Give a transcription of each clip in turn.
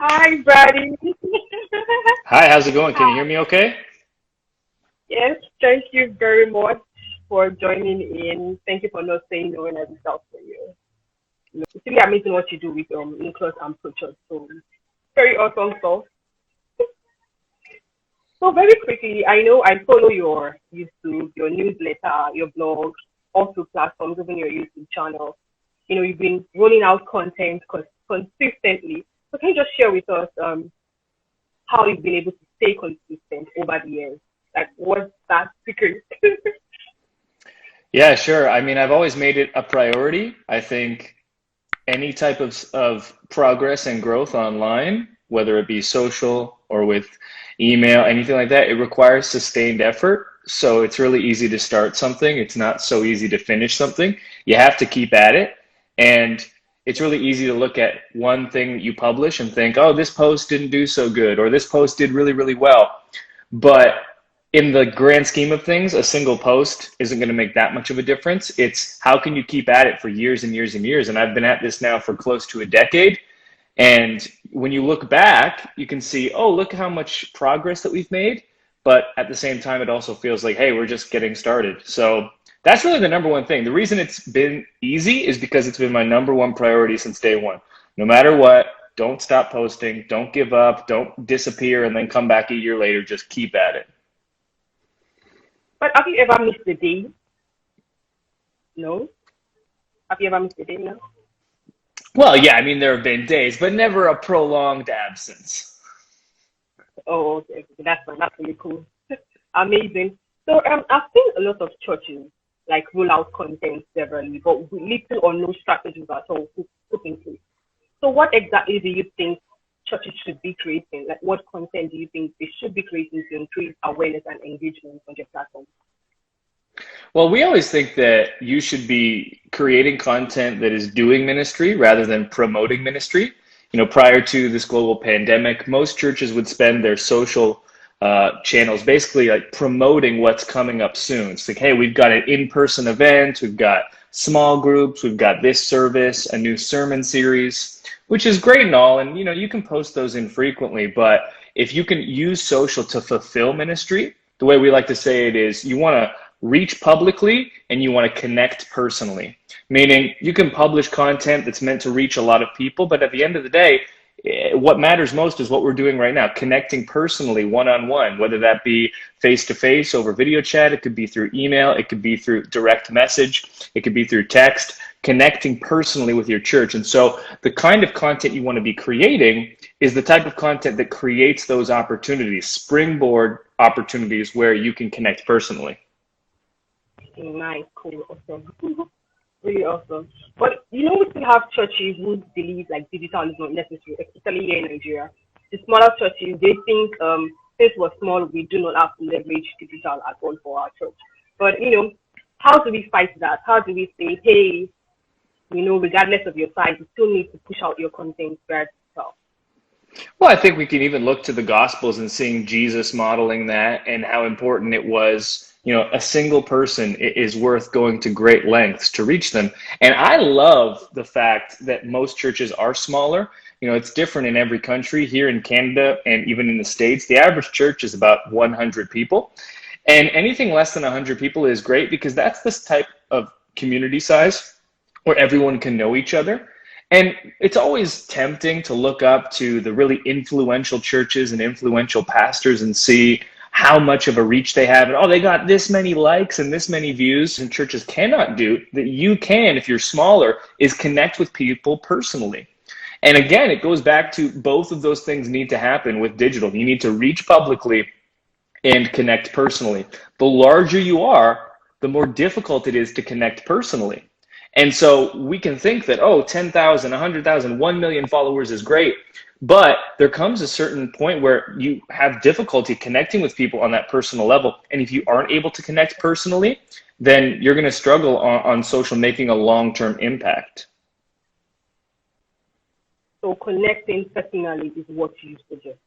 Hi, Brady. Hi, how's it going? Can you hear Hi. me okay? Yes, thank you very much for joining in. Thank you for not saying no when I reached out for you. It's really amazing what you do with Nucleus and Proteus. So very awesome stuff. So very quickly, I know I follow your YouTube, your newsletter, your blog, also platforms, even your YouTube channel. You've been rolling out content consistently. So can you just share with us how you've been able to stay consistent over the years? Like, what's that secret? Yeah, sure. I mean, I've always made it a priority. I think any type of progress and growth online, whether it be social or with email, anything like that, it requires sustained effort. So it's really easy to start something. It's not so easy to finish something. You have to keep at it. And it's really easy to look at one thing that you publish and think, oh, this post didn't do so good, or this post did really, really well. But in the grand scheme of things, a single post isn't going to make that much of a difference. It's how can you keep at it for years and years and years? And I've been at this now for close to a decade. And when you look back, you can see, oh, look how much progress that we've made. But at the same time, it also feels like, hey, we're just getting started. So that's really the number one thing. The reason it's been easy is because it's been my number one priority since day one. No matter what, don't stop posting, don't give up, don't disappear and then come back a year later. Just keep at it. But have you ever missed a day? No. Have you ever missed a day? No. Well, yeah, I mean, there have been days, but never a prolonged absence. Oh, okay. Okay, that's fine. That's really cool. Amazing. So I've seen a lot of churches like roll out content severally, but with little or no strategies at all put in place. So what exactly do you think churches should be creating? Like, what content do you think they should be creating to increase awareness and engagement on their platform? Well, we always think that you should be creating content that is doing ministry rather than promoting ministry. Prior to this global pandemic, most churches would spend their social channels basically like promoting what's coming up soon. It's like, hey, we've got an in-person event, we've got small groups, we've got this service, a new sermon series, which is great and all. And, you can post those infrequently, but if you can use social to fulfill ministry, the way we like to say it is you want to reach publicly and you want to connect personally. Meaning you can publish content that's meant to reach a lot of people, but at the end of the day, what matters most is what we're doing right now, connecting personally, one-on-one, whether that be face-to-face over video chat, it could be through email, it could be through direct message, it could be through text, connecting personally with your church. And so the kind of content you want to be creating is the type of content that creates those opportunities, springboard opportunities where you can connect personally. Nice, cool, awesome. Really awesome. But we still have churches who believe like digital is not necessary, especially here in Nigeria. The smaller churches, they think since we're small, we do not have to leverage digital at all for our church. But how do we fight that? How do we say, hey, regardless of your size, you still need to push out your content via digital? Well, I think we can even look to the Gospels and seeing Jesus modeling that and how important it was. A single person is worth going to great lengths to reach them. And I love the fact that most churches are smaller. It's different in every country. Here in Canada and even in the States, the average church is about 100 people. And anything less than 100 people is great because that's this type of community size where everyone can know each other. And it's always tempting to look up to the really influential churches and influential pastors and see how much of a reach they have. And, oh, they got this many likes and this many views. And churches cannot do that you can, if you're smaller, is connect with people personally. And again, it goes back to both of those things need to happen with digital. You need to reach publicly and connect personally. The larger you are, the more difficult it is to connect personally. And so we can think that, oh, 10,000, 100,000, 1 million followers is great. But there comes a certain point where you have difficulty connecting with people on that personal level. And if you aren't able to connect personally, then you're going to struggle on social making a long-term impact. So connecting personally is what you suggest.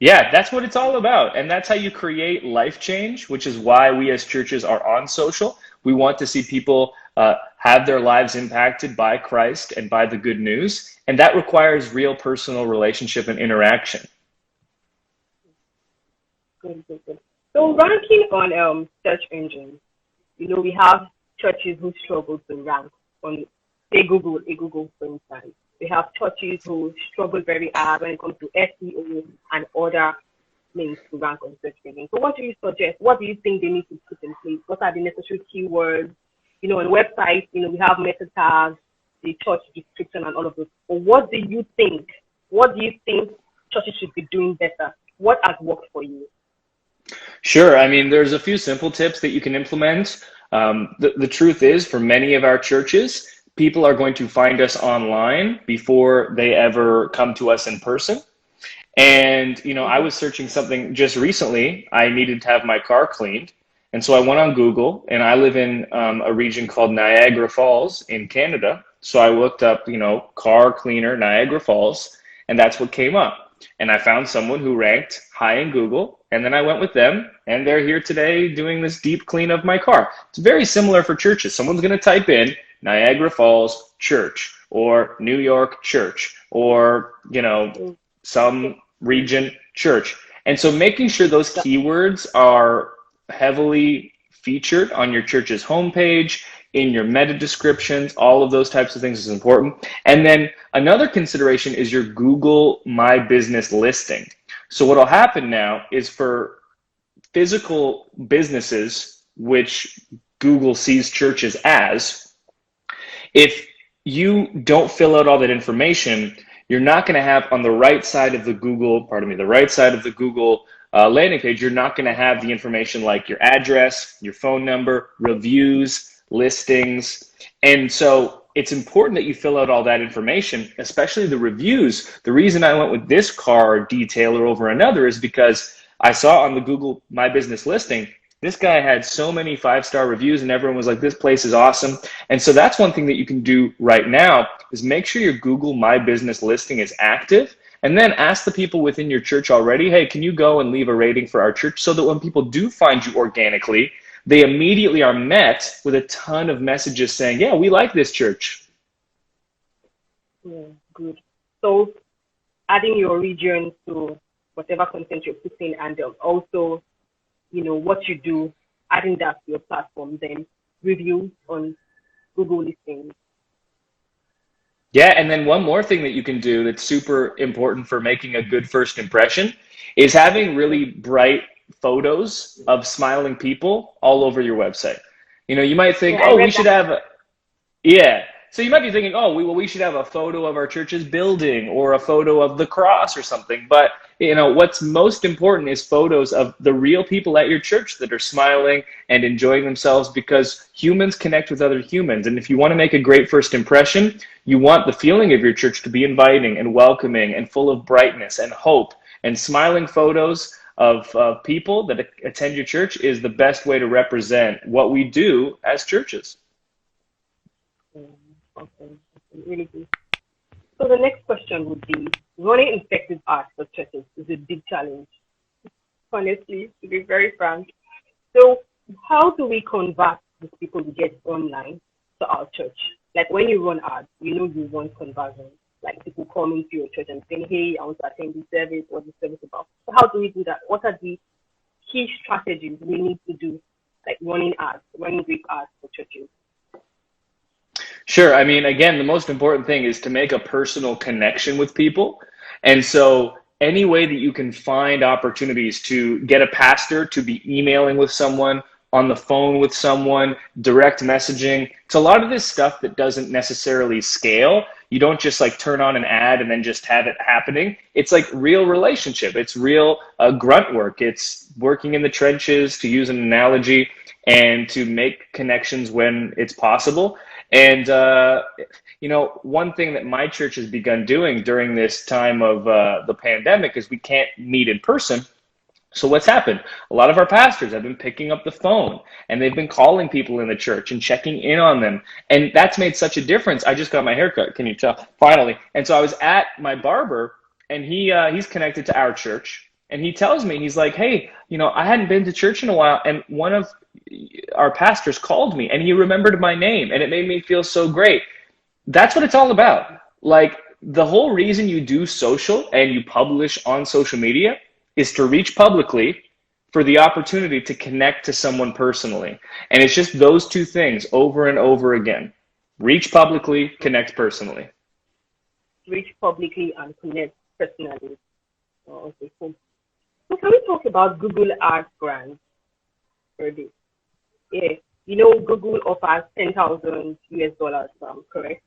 Yeah, that's what it's all about. And that's how you create life change, which is why we as churches are on social. We want to see people have their lives impacted by Christ and by the good news. And that requires real personal relationship and interaction. Good, good, good. So ranking on search engines, we have churches who struggle to rank on, say, Google, for instance. We have churches who struggle very hard when it comes to SEO and other links to rank on search engines. So what do you suggest? What do you think they need to put in place? What are the necessary keywords? On websites, we have meta tags, the church description and all of those. But what do you think? What do you think churches should be doing better? What has worked for you? Sure. I mean, there's a few simple tips that you can implement. The truth is, for many of our churches, people are going to find us online before they ever come to us in person. And, I was searching something just recently. I needed to have my car cleaned. And so I went on Google, and I live in a region called Niagara Falls in Canada. So I looked up, car cleaner Niagara Falls, and that's what came up. And I found someone who ranked high in Google, and then I went with them, and they're here today doing this deep clean of my car. It's very similar for churches. Someone's going to type in Niagara Falls Church or New York Church or, some region church. And so making sure those keywords are heavily featured on your church's homepage, in your meta descriptions, all of those types of things is important. And then another consideration is your Google My Business listing. So what'll happen now is for physical businesses, which Google sees churches as, if you don't fill out all that information, you're not going to have on the right side of the Google landing page, you're not going to have the information like your address, your phone number, reviews, listings. And so it's important that you fill out all that information, especially the reviews. The reason I went with this car detailer over another is because I saw on the Google My Business listing, this guy had so many 5-star reviews and everyone was like, this place is awesome. And so that's one thing that you can do right now is make sure your Google My Business listing is active. And then ask the people within your church already, hey, can you go and leave a rating for our church so that when people do find you organically, they immediately are met with a ton of messages saying, yeah, we like this church. Yeah, good. So adding your region to whatever content you're putting and also, what you do, adding that to your platform, then reviews on Google listings. Yeah, and then one more thing that you can do that's super important for making a good first impression is having really bright photos of smiling people all over your website. You might think, Yeah, we should have so you might be thinking, we should have a photo of our church's building or a photo of the cross or something. But, what's most important is photos of the real people at your church that are smiling and enjoying themselves, because humans connect with other humans. And if you want to make a great first impression, you want the feeling of your church to be inviting and welcoming and full of brightness and hope. And smiling photos of people that attend your church is the best way to represent what we do as churches. Okay, really good. So the next question would be, running effective ads for churches is a big challenge, honestly, to be very frank. So how do we convert the people we get online to our church? Like when you run ads, you want conversion. Like people coming to your church and saying, hey, I want to attend this service, what this service about. So how do we do that? What are the key strategies we need to do, like running great ads for churches? Sure. I mean, again, the most important thing is to make a personal connection with people. And so any way that you can find opportunities to get a pastor to be emailing with someone, on the phone with someone, direct messaging, it's a lot of this stuff that doesn't necessarily scale. You don't just like turn on an ad and then just have it happening. It's like real relationship. It's real grunt work. It's working in the trenches, to use an analogy, and to make connections when it's possible. And, one thing that my church has begun doing during this time of the pandemic is we can't meet in person. So what's happened? A lot of our pastors have been picking up the phone and they've been calling people in the church and checking in on them. And that's made such a difference. I just got my haircut, can you tell? Finally. And so I was at my barber and he's connected to our church. And he tells me, he's like, hey, I hadn't been to church in a while, and one of our pastors called me and he remembered my name, and it made me feel so great. That's what it's all about. Like, the whole reason you do social and you publish on social media is to reach publicly for the opportunity to connect to someone personally. And it's just those two things over and over again. Reach publicly, connect personally. Reach publicly and connect personally. Oh, okay, cool. So can we talk about Google Ads grants for this? Yeah, Google offers 10,000 US dollars, correct,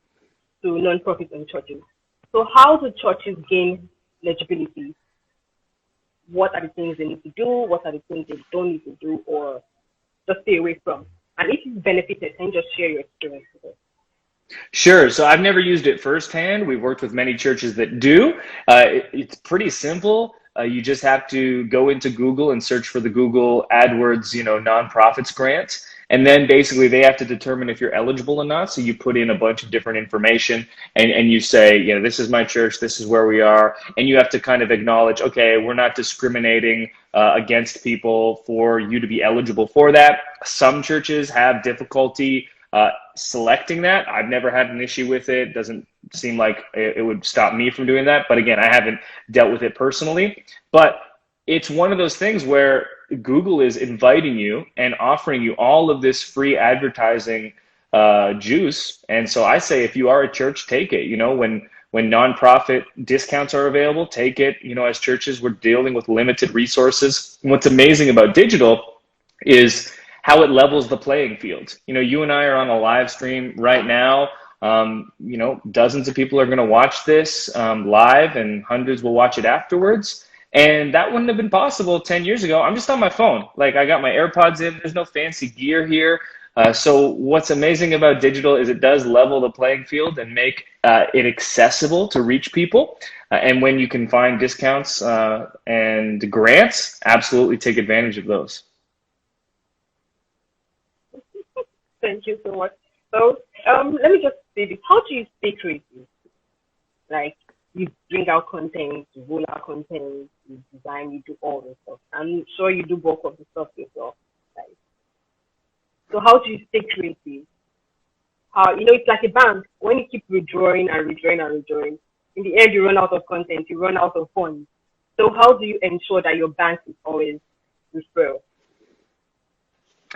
to non-profits and churches. So how do churches gain legibility? What are the things they need to do? What are the things they don't need to do or just stay away from? And if you've benefited, can you just share your experience with us? Sure. So I've never used it firsthand. We've worked with many churches that do. It's pretty simple. You just have to go into Google and search for the Google AdWords, nonprofits grant. And then basically they have to determine if you're eligible or not. So you put in a bunch of different information and you say, this is my church, this is where we are. And you have to kind of acknowledge, okay, we're not discriminating against people for you to be eligible for that. Some churches have difficulty selecting that. I've never had an issue with it. Doesn't seem like it would stop me from doing that. But again, I haven't dealt with it personally. But it's one of those things where Google is inviting you and offering you all of this free advertising juice. And so I say, if you are a church, take it. When nonprofit discounts are available, take it. As churches, we're dealing with limited resources. And what's amazing about digital is how it levels the playing field. You and I are on a live stream right now. Dozens of people are going to watch this live, and hundreds will watch it afterwards. And that wouldn't have been possible 10 years ago. I'm just on my phone. Like, I got my AirPods in. There's no fancy gear here. So what's amazing about digital is it does level the playing field and make it accessible to reach people. And when you can find discounts and grants, absolutely take advantage of those. Thank you so much. So let me just say this. How do you stay creative? Like, you bring out content, you roll out content, you design, you do all this stuff. I'm sure you do bulk of the stuff yourself. Like, so how do you stay creative? How, it's like a bank. When you keep redrawing and redrawing and redrawing, in the end you run out of content, you run out of funds. So how do you ensure that your bank is always refilled?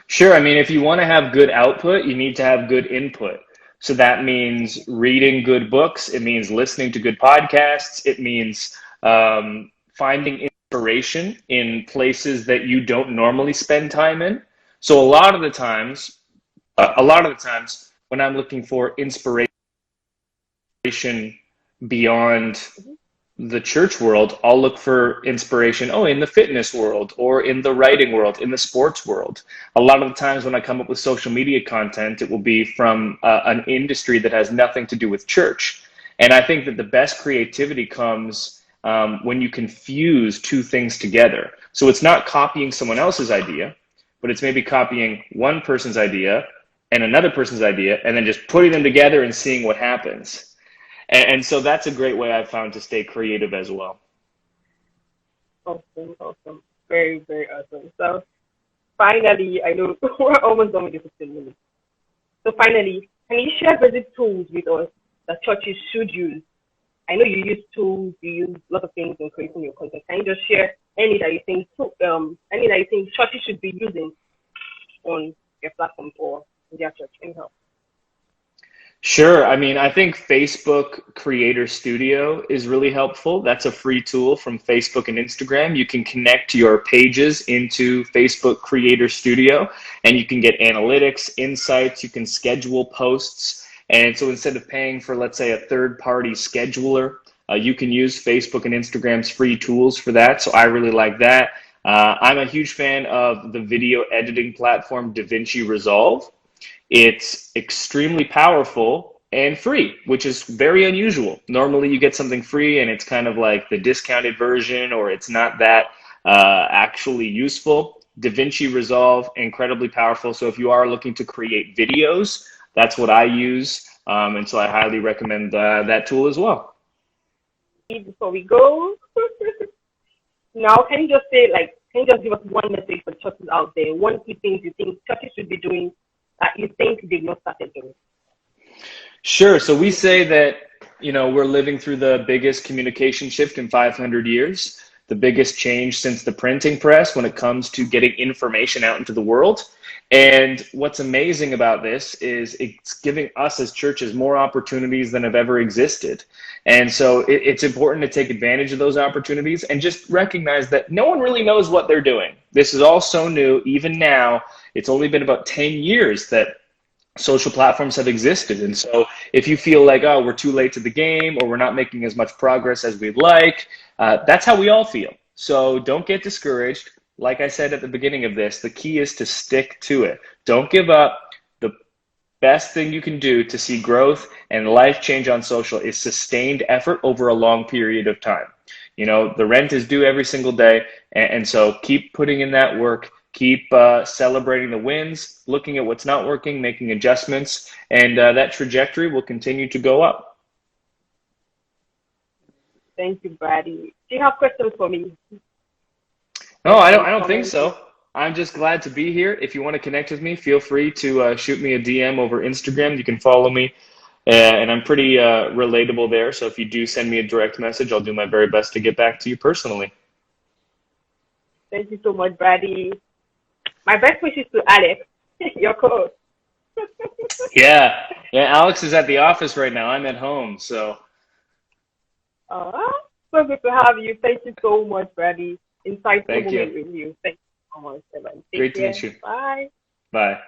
Sure. I mean, if you want to have good output, you need to have good input. So that means reading good books. It means listening to good podcasts. It means finding inspiration in places that you don't normally spend time in. So a lot of the times when I'm looking for inspiration beyond the church world, I'll look for inspiration, in the fitness world or in the writing world, in the sports world. A lot of the times when I come up with social media content, it will be from an industry that has nothing to do with church. And I think that the best creativity comes when you can fuse two things together. So it's not copying someone else's idea, but it's maybe copying one person's idea and another person's idea, and then just putting them together and seeing what happens. And so that's a great way I've found to stay creative as well. Awesome. Very, very awesome. So finally, I know we're almost done with the 15 minutes. So finally, can you share basic tools with us that churches should use? I know you use tools, you use a lot of things in creating your content. Can you just share any that you think churches should be using on your platform or in their church? Anyhow. Sure. I mean, I think Facebook Creator Studio is really helpful. That's a free tool from Facebook and Instagram. You can connect your pages into Facebook Creator Studio, and you can get analytics, insights, you can schedule posts. And so instead of paying for, let's say, a third-party scheduler, you can use Facebook and Instagram's free tools for that. So I really like that. I'm a huge fan of the video editing platform DaVinci Resolve. It's extremely powerful and free, which is very unusual. Normally you get something free and it's kind of like the discounted version, or it's not that actually useful. DaVinci Resolve, incredibly powerful. So if you are looking to create videos, that's what I use. And so I highly recommend that tool as well. Before we go, Now, can you just say, like, can you just give us one message for churches out there? One key things you think churches should be doing that you think they've not started doing? Sure. So we say that, we're living through the biggest communication shift in 500 years, the biggest change since the printing press when it comes to getting information out into the world. And what's amazing about this is it's giving us as churches more opportunities than have ever existed. And so it's important to take advantage of those opportunities and just recognize that no one really knows what they're doing. This is all so new. Even now, it's only been about 10 years that social platforms have existed. And so if you feel like, oh, we're too late to the game or we're not making as much progress as we'd like, that's how we all feel. So don't get discouraged. Like I said at the beginning of this, the key is to stick to it. Don't give up. The best thing you can do to see growth and life change on social is sustained effort over a long period of time. The rent is due every single day. And so keep putting in that work. Keep celebrating the wins, looking at what's not working, making adjustments, and that trajectory will continue to go up. Thank you, Brady. Do you have questions for me? No, I don't think so. I'm just glad to be here. If you want to connect with me, feel free to shoot me a DM over Instagram. You can follow me, and I'm pretty relatable there. So if you do send me a direct message, I'll do my very best to get back to you personally. Thank you so much, Brady. My best wishes to Alex, your co-host. Yeah, Alex is at the office right now. I'm at home, so. Uh, so good to have you. Thank you so much, Brady. Insightful Thank moment you. with you. Thank you so much, Evan. Take Great to care. meet you. Bye. Bye.